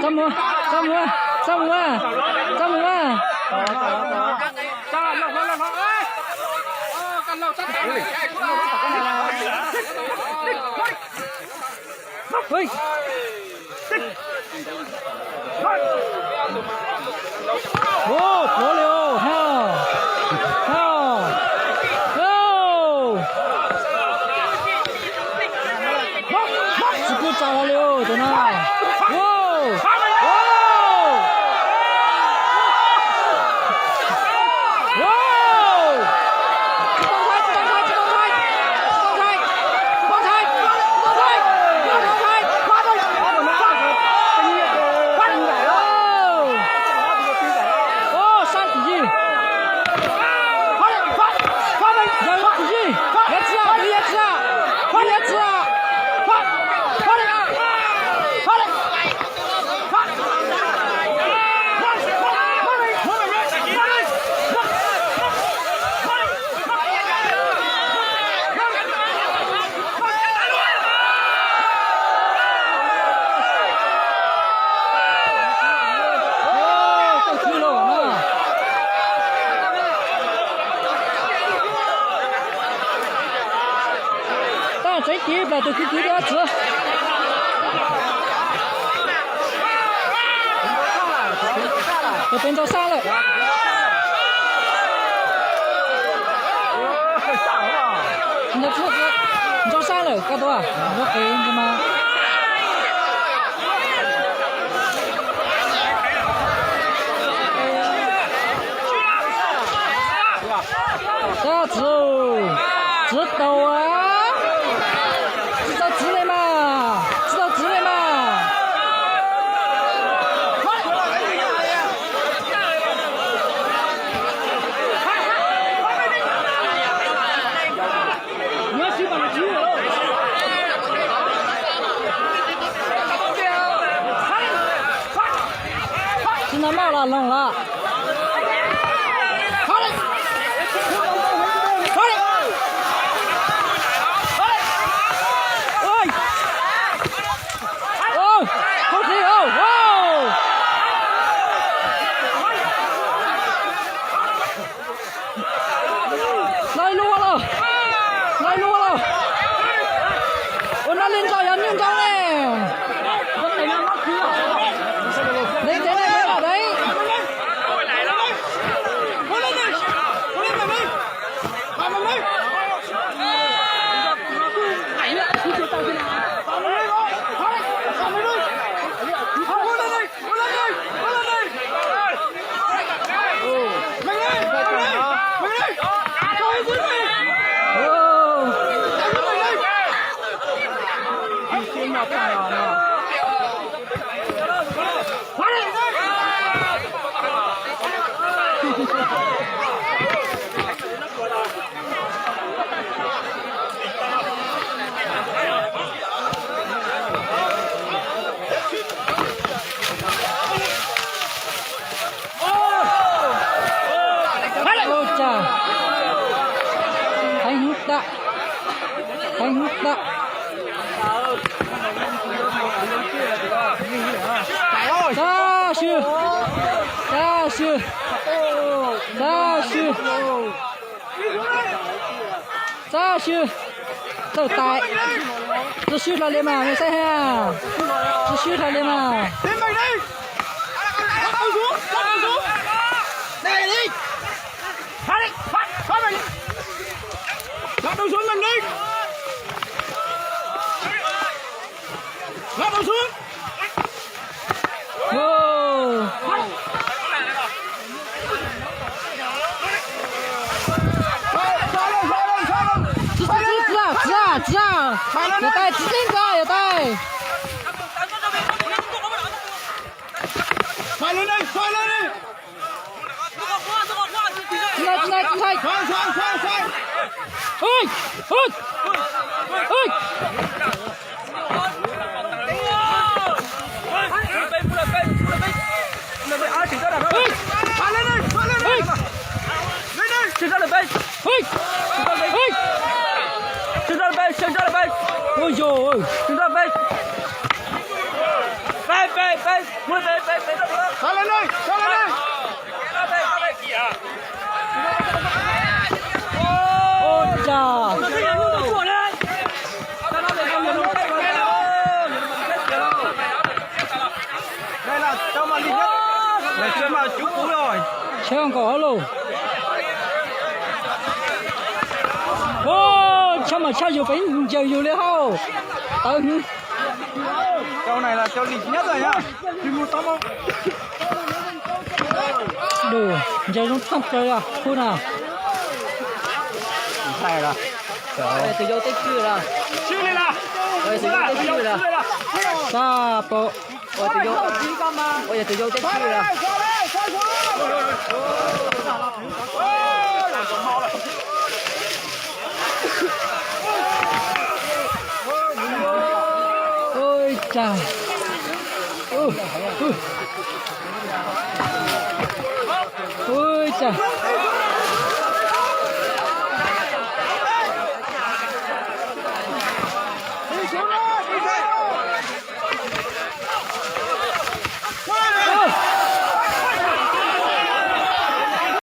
mua ui ô cố liều heo chỉ cứ chào liều tụi nó谁第一百都去第二次。这边就上了。你的车子，你就上了，干多啊？我给你吗？这子，知道啊？现在冒了，冷了。好嘞，好嘞，哎，哦，好厉害哦！来路了，来路了，我那连招人连招嘞，我那那去了，你这那。Anh hút đó. Ra sư. Ra sư. Ra sư. Ra sư. Tao tại. Ra sư là lên mà mày sai ha. Ra sư là lên mà. Lên mày đi. Bắt đầu xuống. Bắt đầu xuống. Đây đi. Phá đi. Phá mày đi. Bắt đầu xuống mình đi. Bắt đầu xuống. Wow.有带，直接走，有带。快lên đây,快lên đi.進來。快。Ôi. Ôi dồi ôi. Chúng ta bay. Sale đây, sale đây. Ôi chà. Đây là cho mà đi nhất. Là chưa mà chú cú rồi. Chơi không có luôn. Ô, cho mà chơi nhiều bánh chơi nhiều lên hao. Tầng. Châu này là châu lịch nhất rồi nhá. Đi mua tóm không? Đủ, giờ nó thăm chơi à, khu nào? Sai rồi. Đây, từ dâu tới chưa là? Chưa lên nào. Đây, từ dâu tới chưa là? Sa bộ. Ôi, từ dâu. Ôi, từ dâu tới chưa là? Ôi trời. Ôi trời.